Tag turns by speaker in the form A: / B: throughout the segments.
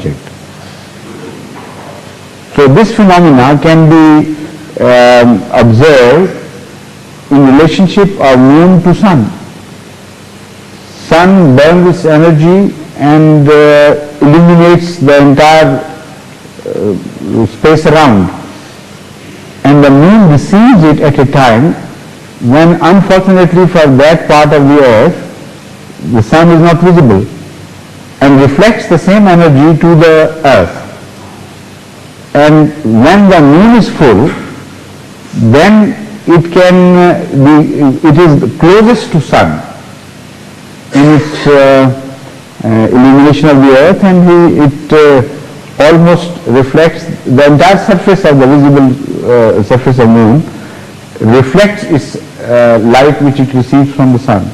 A: object. So this phenomena can be observed in relationship of moon to sun. Sun burns its energy and illuminates the entire space around, and the moon receives it at a time when, unfortunately for that part of the earth, the sun is not visible, and reflects the same energy to the earth. And when the moon is full, then it is closest to sun in its illumination of the earth, and it almost reflects the entire surface of the visible surface of moon, reflects its light which it receives from the sun.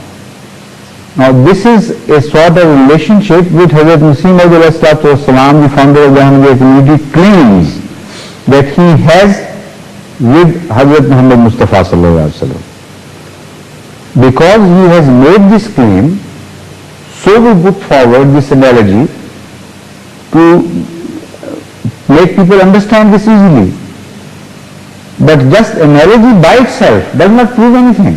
A: Now this is a sort of relationship which Hazrat Masih Maud Alaihissalam, the founder of the Ahmadiyya community, claims that he has with Hazrat Muhammad Mustafa Sallallahu Alaihi Wasallam. Because he has made this claim, so we put forward this analogy to make people understand this easily. But just analogy by itself does not prove anything,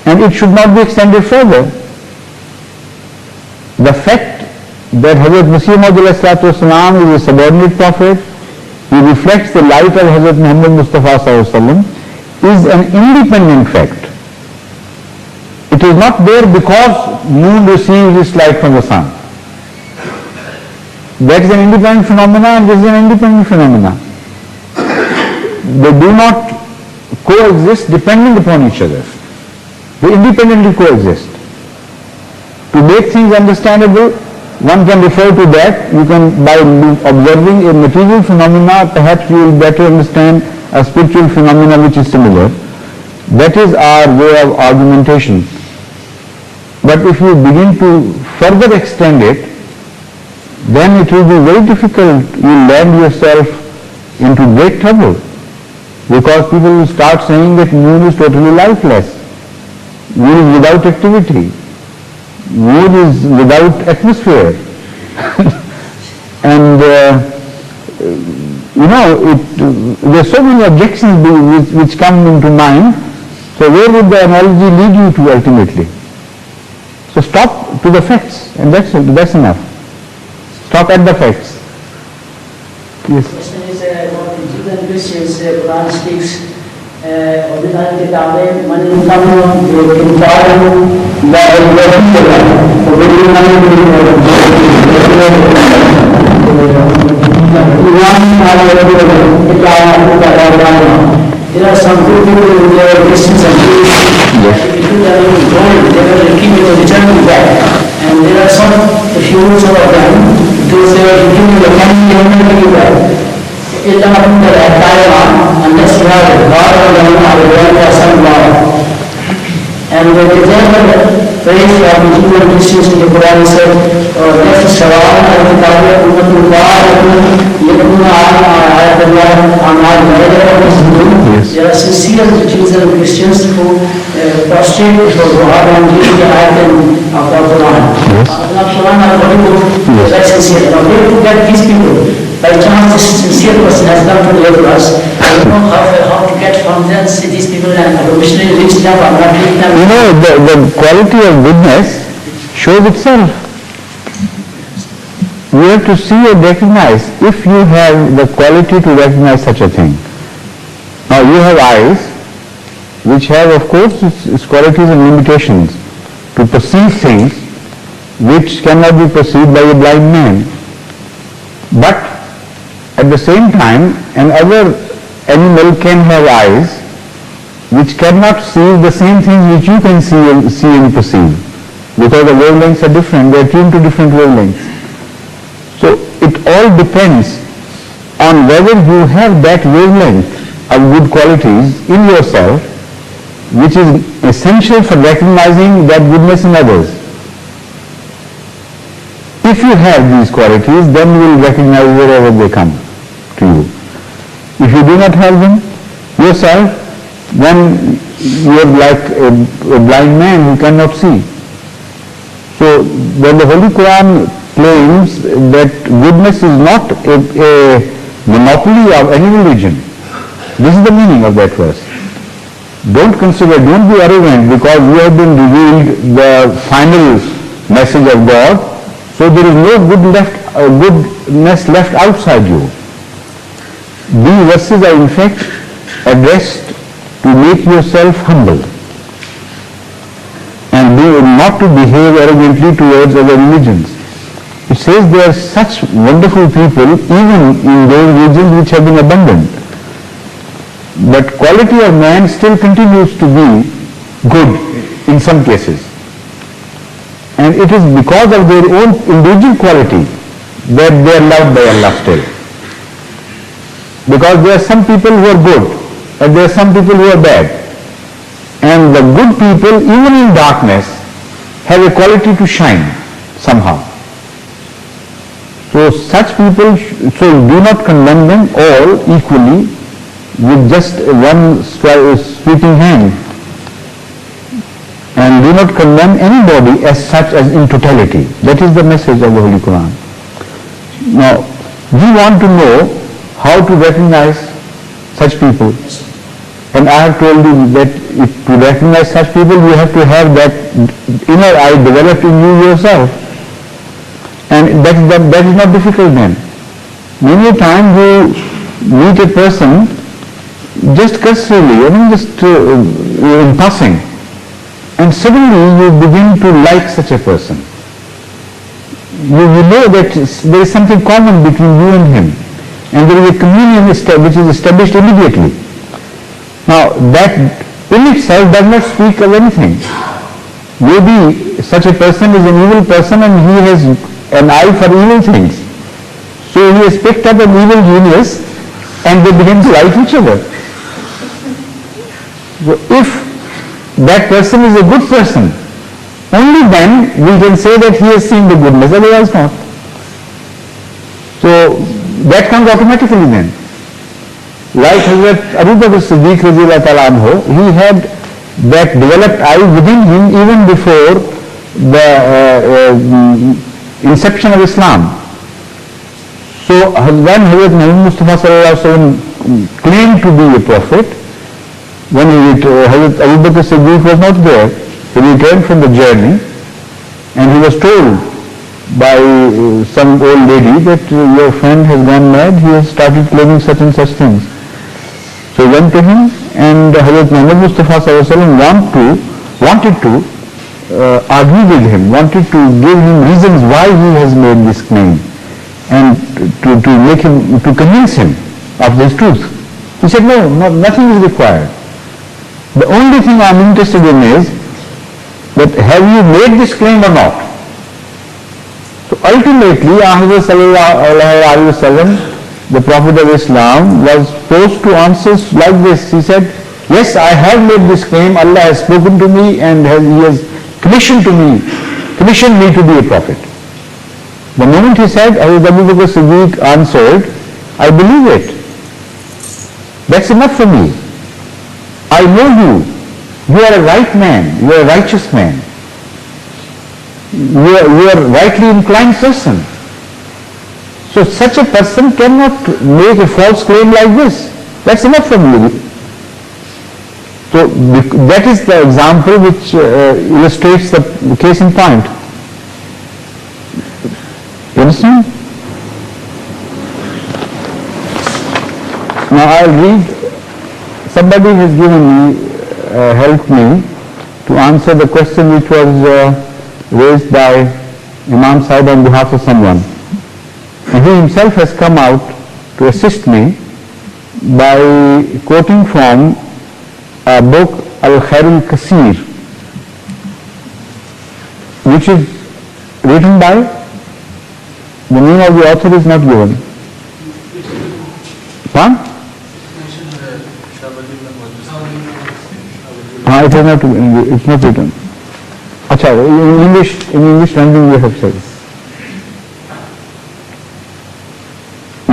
A: and it should not be extended further. The fact that Hazrat Masih Maud Alaihissalam is a subordinate prophet, he reflects the light of Hazrat Muhammad Mustafa Sallallahu Alaihi Wasallam, is an independent fact. It is not there because moon receives its light from the sun. That is an independent phenomena, and this is an independent phenomena. They do not coexist depending upon each other. They independently coexist. To make things understandable, one can refer to that. You can, by observing a material phenomena, perhaps you will better understand a spiritual phenomena which is similar. That is our way of argumentation. But if you begin to further extend it, then it will be very difficult. You will land yourself into great trouble, because people will start saying that moon is totally lifeless, moon is without activity, moon is without atmosphere. And there are so many objections which come into mind. So where would the analogy lead you to ultimately? So stop to the facts, and that's enough. Stop at the facts. Yes.
B: The question is about the Jews and Christians. Quran speaks of the Kitab, money there are some good people, there are Christians and Jews. If you tell them gold, they will keep it eternally back. And there are some, if you lose some of them, those they will give you the money, they will never give you back. It will not happen that unless you have God or the God or some God. And the example phrase from the Jews and Christians in the Quran said, "Nafs sawal al-kitab ummatul ba'd yakuna ayat Allah amal ghayra." There are sincere Jews and Christians who prostrate before God and read the ayat of the Quran. The Quran are very good, very sincere. Now where to get these people? By chance, this sincere person has come to live with us. I don't know how to get from them, see these people and missionary reach them or not reach them.
A: The quality of goodness shows itself. You have to see and recognize if you have the quality to recognize such a thing. Now you have eyes which have, of course, its qualities and limitations to perceive things which cannot be perceived by a blind man. But at the same time, another animal can have eyes which cannot see the same things which you can see and perceive, because the wavelengths are different, they are tuned to different wavelengths. So it all depends on whether you have that wavelength of good qualities in yourself, which is essential for recognizing that goodness in others. If you have these qualities, then you will recognize wherever they come to you. If you do not have them yourself, then you are like a blind man who cannot see. So when the Holy Quran claims that goodness is not a monopoly of any religion. This is the meaning of that verse. Don't be arrogant because you have been revealed the final message of God, so there is no goodness left outside you. These verses are in fact addressed to make yourself humble and not to behave arrogantly towards other religions. It says there are such wonderful people even in those religions which have been abandoned. But quality of man still continues to be good in some cases. And it is because of their own individual quality that they are loved by Allah still. Because there are some people who are good and there are some people who are bad. And the good people, even in darkness, have a quality to shine somehow. So such people, so do not condemn them all equally with just one sweeping hand. And do not condemn anybody as such as in totality. That is the message of the Holy Quran. Now, we want to know how to recognize such people. And I have told you that to recognize such people, you have to have that inner eye developed in you yourself. And that is not difficult then. Many a time you meet a person just casually, just in passing, and suddenly you begin to like such a person. You know that there is something common between you and him, and there is a communion which is established immediately. Now that in itself does not speak of anything. Maybe such a person is an evil person and he has an eye for evil things. So he has picked up an evil genius and they begin to like each other. So if that person is a good person, only then we can say that he has seen the goodness, otherwise not. So that comes automatically then. Like Hazrat Abu Bakr Siddiq radhiyallahu ta'ala anhu, he had that developed eye within him even before the inception of Islam. So when Hazrat Muhammad Mustafa sallallahu alaihi wasallam claimed to be a prophet, when Hazrat Abu Bakr Siddiq was not there, he returned from the journey and he was told by some old lady that your friend has gone mad, he has started claiming such and such things. So he went to him and Hazrat Muhammad Mustafa sallallahu alaihi wasallam wanted to argue with him, wanted to give him reasons why he has made this claim and to make him, to convince him of this truth. He said, no, nothing is required. The only thing I am interested in is that have you made this claim or not? So ultimately, Ahmad sallallahu alaihi wasallam, the Prophet of Islam, was forced to answer like this. He said, yes, I have made this claim, Allah has spoken to me and He has commissioned me to be a prophet. The moment he said, Hazrat Abu Bakr Siddiq answered, I believe it. That's enough for me. I know you. You are a right man. You are a righteous man. You are a rightly inclined person. So such a person cannot make a false claim like this. That's enough for me. So that is the example which illustrates the case in point. You understand? Now I'll read, somebody has given me, helped me to answer the question which was raised by Imam Sahib on behalf of someone. And he himself has come out to assist me by quoting from a book, Al-Khair al-Kasir, which is written by, the name of the author is not given. Huh? It is not, it's not written. Achha, in English rendering we have said.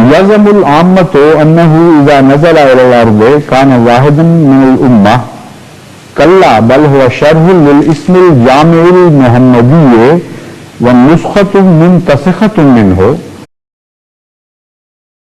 A: يَزَمُ الْعَامَّةُ أَنَّهُ إِذَا نَزَلَ إِلَى الْأَرْضِ كَانَ وَاحِدًا مِنَ الْأُمَّةِ كَلَّا بَلْ هُوَ شَرْحٌ لِلْإِسْمِ الْجَامِعِ الْمُحَمَّدِيِّ वनुस्खतुम मुंतसिखतुम मिन्हु